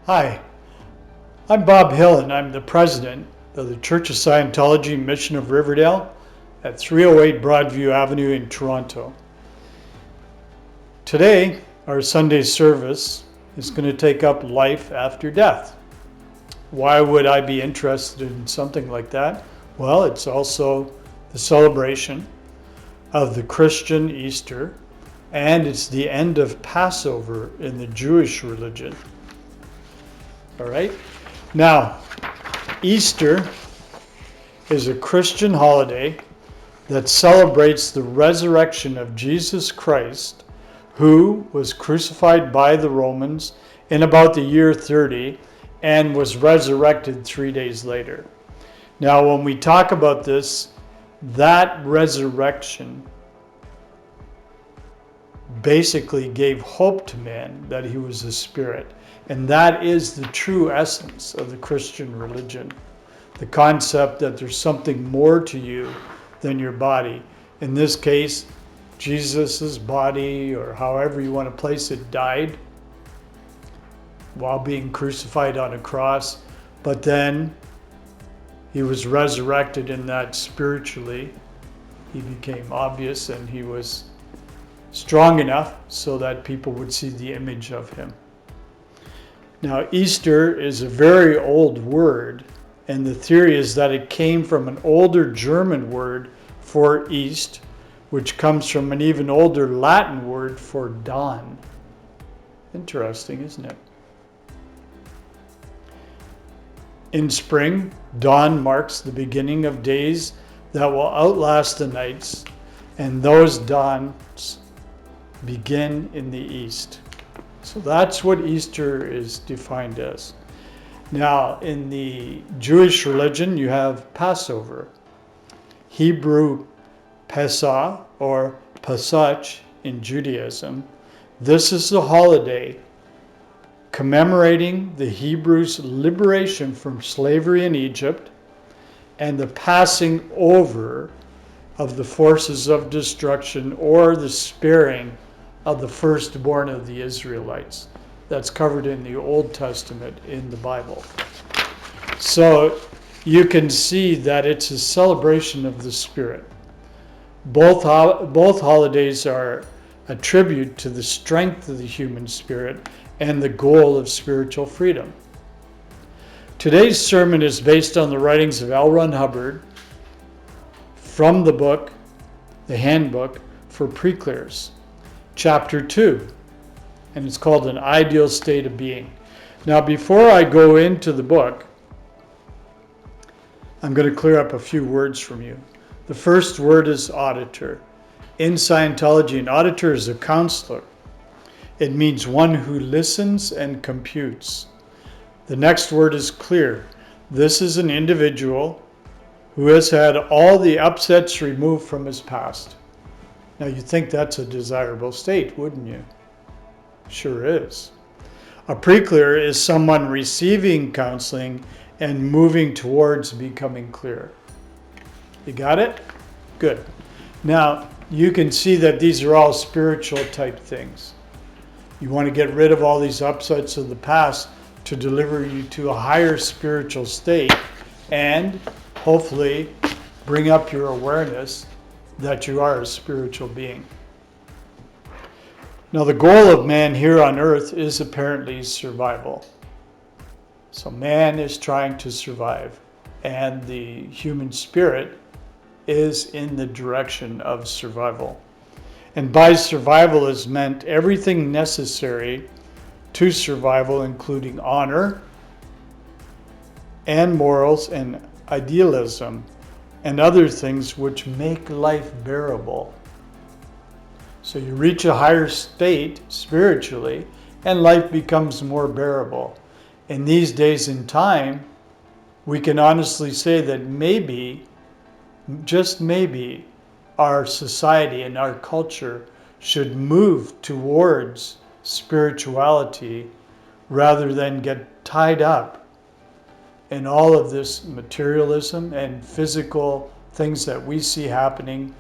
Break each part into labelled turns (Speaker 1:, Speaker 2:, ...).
Speaker 1: Hi, I'm Bob Hill and I'm the president of the Church of Scientology Mission of Riverdale at 308 Broadview Avenue in Toronto. Today, our Sunday service is going to take up life after death. Why would I be interested in something like that? Well, it's also the celebration of the Christian Easter, and it's the end of Passover in the Jewish religion. All right. Now, Easter is a Christian holiday that celebrates the resurrection of Jesus Christ, who was crucified by the Romans in about the year 30 and was resurrected 3 days later. Now, when we talk about this, that resurrection basically gave hope to man that he was a spirit. And that is the true essence of the Christian religion. The concept that there's something more to you than your body. In this case, Jesus's body, or however you want to place it, died while being crucified on a cross. But then he was resurrected in that spiritually he became obvious and he was strong enough so that people would see the image of him. Now, Easter is a very old word, and the theory is that it came from an older German word for east, which comes from an even older Latin word for dawn. Interesting, isn't it? In spring, dawn marks the beginning of days that will outlast the nights, and those dawns begin in the east. So that's what Easter is defined as. Now, in the Jewish religion, you have Passover. Hebrew Pesach or Pesach in Judaism. This is the holiday commemorating the Hebrews' liberation from slavery in Egypt and the passing over of the forces of destruction, or the sparing of the firstborn of the Israelites. That's covered in the Old Testament in the Bible. So you can see that it's a celebration of the Spirit. Both holidays are a tribute to the strength of the human spirit and the goal of spiritual freedom. Today's sermon is based on the writings of L. Ron Hubbard from the book, The Handbook for Pre-Clears, Chapter 2, and it's called An Ideal State of Being. Now, before I go into the book, I'm going to clear up a few words from you. The first word is auditor. In Scientology, an auditor is a counselor. It means one who listens and computes. The next word is clear. This is an individual who has had all the upsets removed from his past. Now, you'd think that's a desirable state, wouldn't you? Sure is. A pre-clear is someone receiving counseling and moving towards becoming clear. You got it? Good. Now, you can see that these are all spiritual type things. You want to get rid of all these upsets of the past to deliver you to a higher spiritual state and hopefully bring up your awareness that you are a spiritual being. Now, the goal of man here on earth is apparently survival. So man is trying to survive, and the human spirit is in the direction of survival. And by survival is meant everything necessary to survival, including honor and morals and idealism and other things which make life bearable. So you reach a higher state spiritually and life becomes more bearable. In these days and time, we can honestly say that maybe, just maybe, our society and our culture should move towards spirituality rather than get tied up in all of this materialism and physical things that we see happening,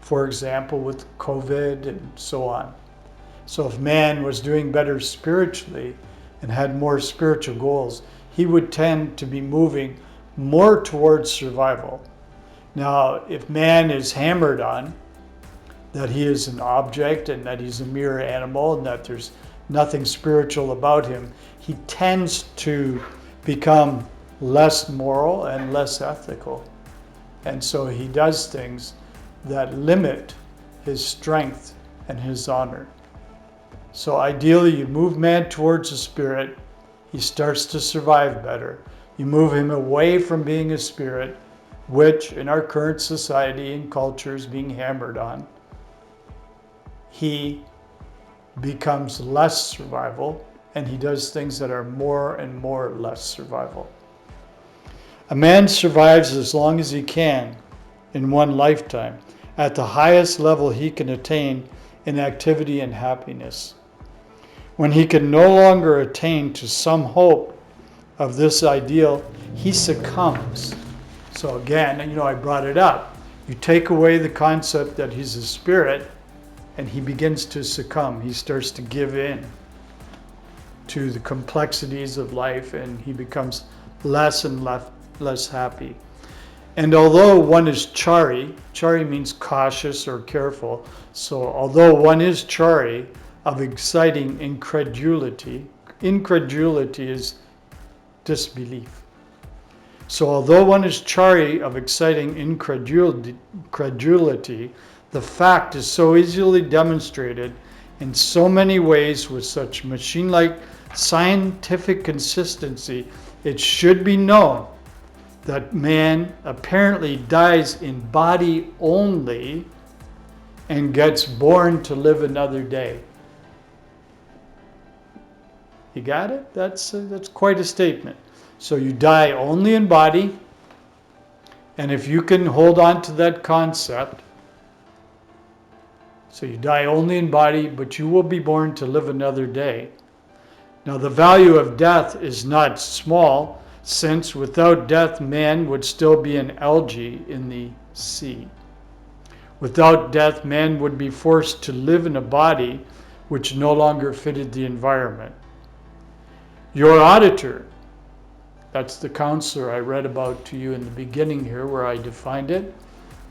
Speaker 1: for example, with COVID and so on. So if man was doing better spiritually and had more spiritual goals, he would tend to be moving more towards survival. Now, if man is hammered on that he is an object and that he's a mere animal and that there's nothing spiritual about him, he tends to become less moral and less ethical. And so he does things that limit his strength and his honor. So ideally, you move man towards the spirit, he starts to survive better. You move him away from being a spirit, which in our current society and culture is being hammered on. He becomes less survival, and he does things that are more and more less survival. A man survives as long as he can in one lifetime, at the highest level he can attain in activity and happiness. When he can no longer attain to some hope of this ideal, he succumbs. So again, I brought it up. You take away the concept that he's a spirit, and he begins to succumb. He starts to give in to the complexities of life, and he becomes less and less happy. And although one is chari means cautious or careful. So although one is chari of exciting incredulity is disbelief. So although one is chari of exciting incredulity, the fact is so easily demonstrated in so many ways with such machine-like scientific consistency, it should be known that man apparently dies in body only and gets born to live another day. You got it? That's quite a statement. So you die only in body, and if you can hold on to that concept, so you die only in body, but you will be born to live another day. Now the value of death is not small, since without death man would still be an algae in the sea. Without death man would be forced to live in a body which no longer fitted the environment. Your auditor, that's the counselor I read about to you in the beginning here where I defined it,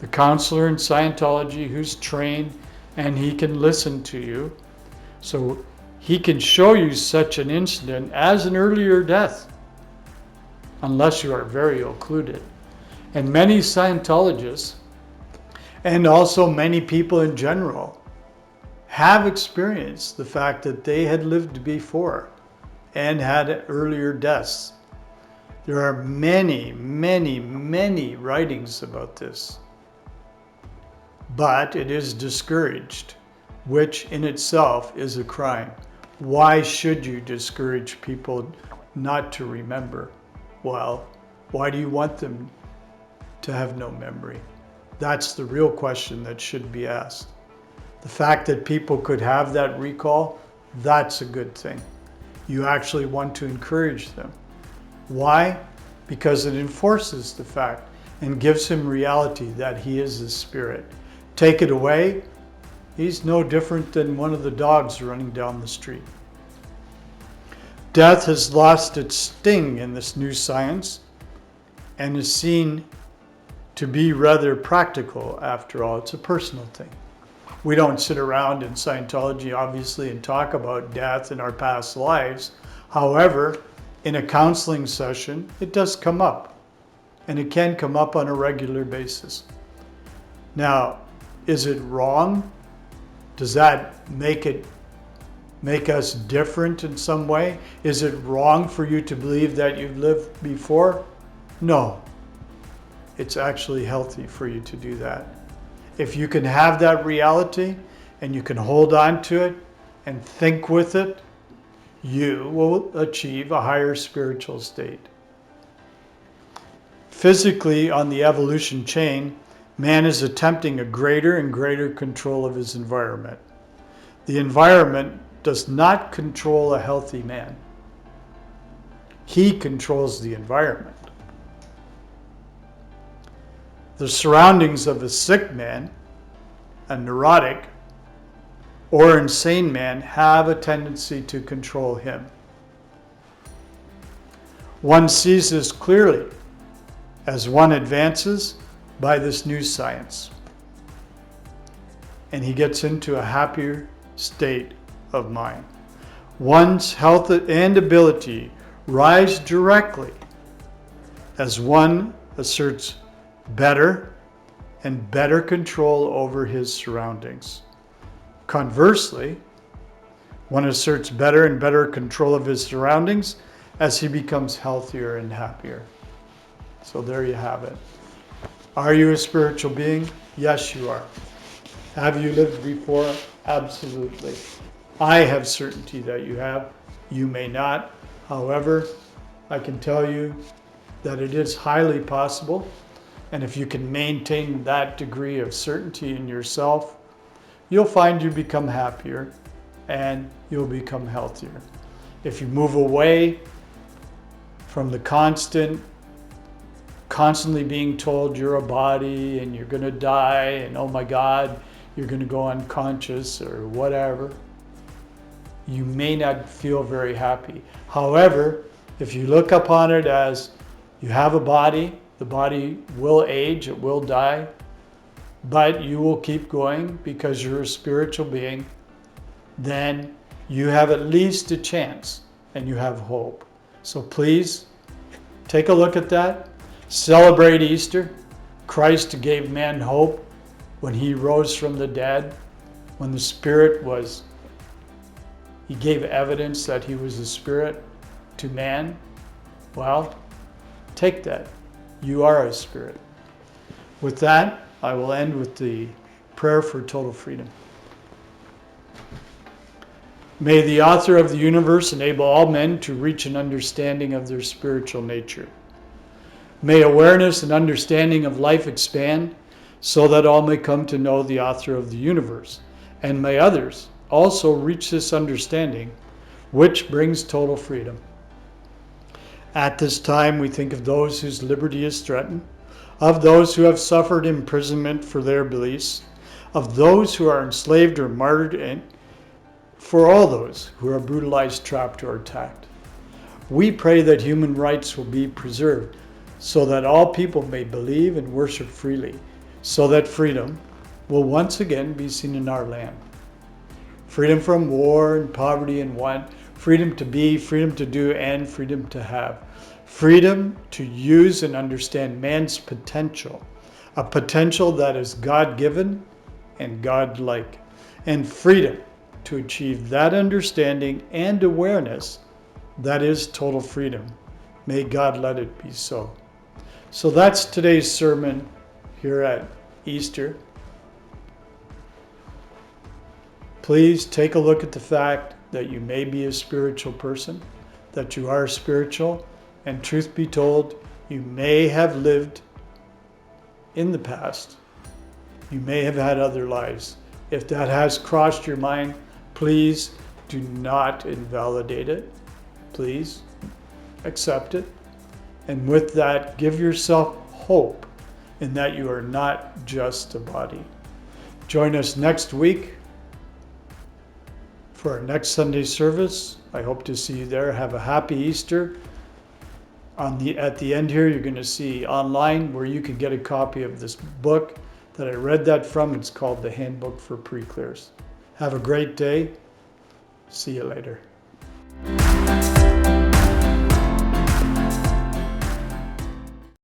Speaker 1: the counselor in Scientology who's trained and he can listen to you. So he can show you such an incident as an earlier death, unless you are very occluded. And many Scientologists, and also many people in general, have experienced the fact that they had lived before and had earlier deaths. There are many, many, many writings about this. But it is discouraged, which in itself is a crime. Why should you discourage people not to remember? Well, why do you want them to have no memory? That's the real question that should be asked. The fact that people could have that recall, that's a good thing. You actually want to encourage them. Why? Because it enforces the fact and gives him reality that he is a spirit. Take it away, he's no different than one of the dogs running down the street. Death has lost its sting in this new science and is seen to be rather practical after all. It's a personal thing. We don't sit around in Scientology, obviously, and talk about death in our past lives. However, in a counseling session, it does come up, and it can come up on a regular basis. Now, is it wrong? Does that make us different in some way? Is it wrong for you to believe that you've lived before? No. It's actually healthy for you to do that. If you can have that reality and you can hold on to it and think with it, you will achieve a higher spiritual state. Physically, on the evolution chain, man is attempting a greater and greater control of his environment. The environment does not control a healthy man. He controls the environment. The surroundings of a sick man, a neurotic, or insane man have a tendency to control him. One sees this clearly as one advances by this new science, and he gets into a happier state of mind. One's health and ability rise directly as one asserts better and better control over his surroundings. Conversely, one asserts better and better control of his surroundings as he becomes healthier and happier. So there you have it. Are you a spiritual being? Yes, you are. Have you lived before? Absolutely. I have certainty that you have. You may not. However, I can tell you that it is highly possible. And if you can maintain that degree of certainty in yourself, you'll find you become happier and you'll become healthier. If you move away from the constantly being told you're a body and you're going to die and oh my God, you're going to go unconscious or whatever, you may not feel very happy. However, if you look upon it as you have a body, the body will age, it will die, but you will keep going because you're a spiritual being, then you have at least a chance and you have hope. So please take a look at that. Celebrate Easter. Christ gave man hope when he rose from the dead, when the Spirit was, he gave evidence that he was a spirit to man. Well, take that. You are a spirit. With that, I will end with the prayer for total freedom. May the author of the universe enable all men to reach an understanding of their spiritual nature. May awareness and understanding of life expand so that all may come to know the author of the universe, and may others also reach this understanding, which brings total freedom. At this time, we think of those whose liberty is threatened, of those who have suffered imprisonment for their beliefs, of those who are enslaved or martyred, and for all those who are brutalized, trapped, or attacked. We pray that human rights will be preserved so that all people may believe and worship freely, so that freedom will once again be seen in our land. Freedom from war and poverty and want, freedom to be, freedom to do, and freedom to have. Freedom to use and understand man's potential, a potential that is God-given and God-like, and freedom to achieve that understanding and awareness that is total freedom. May God let it be so. So that's today's sermon here at Easter. Please take a look at the fact that you may be a spiritual person, that you are spiritual, and truth be told, you may have lived in the past. You may have had other lives. If that has crossed your mind, please do not invalidate it. Please accept it. And with that, give yourself hope in that you are not just a body. Join us next week for our next Sunday service. I hope to see you there. Have a happy Easter. At the end here, you're going to see online where you can get a copy of this book that I read that from. It's called The Handbook for Pre-Clears. Have a great day. See you later.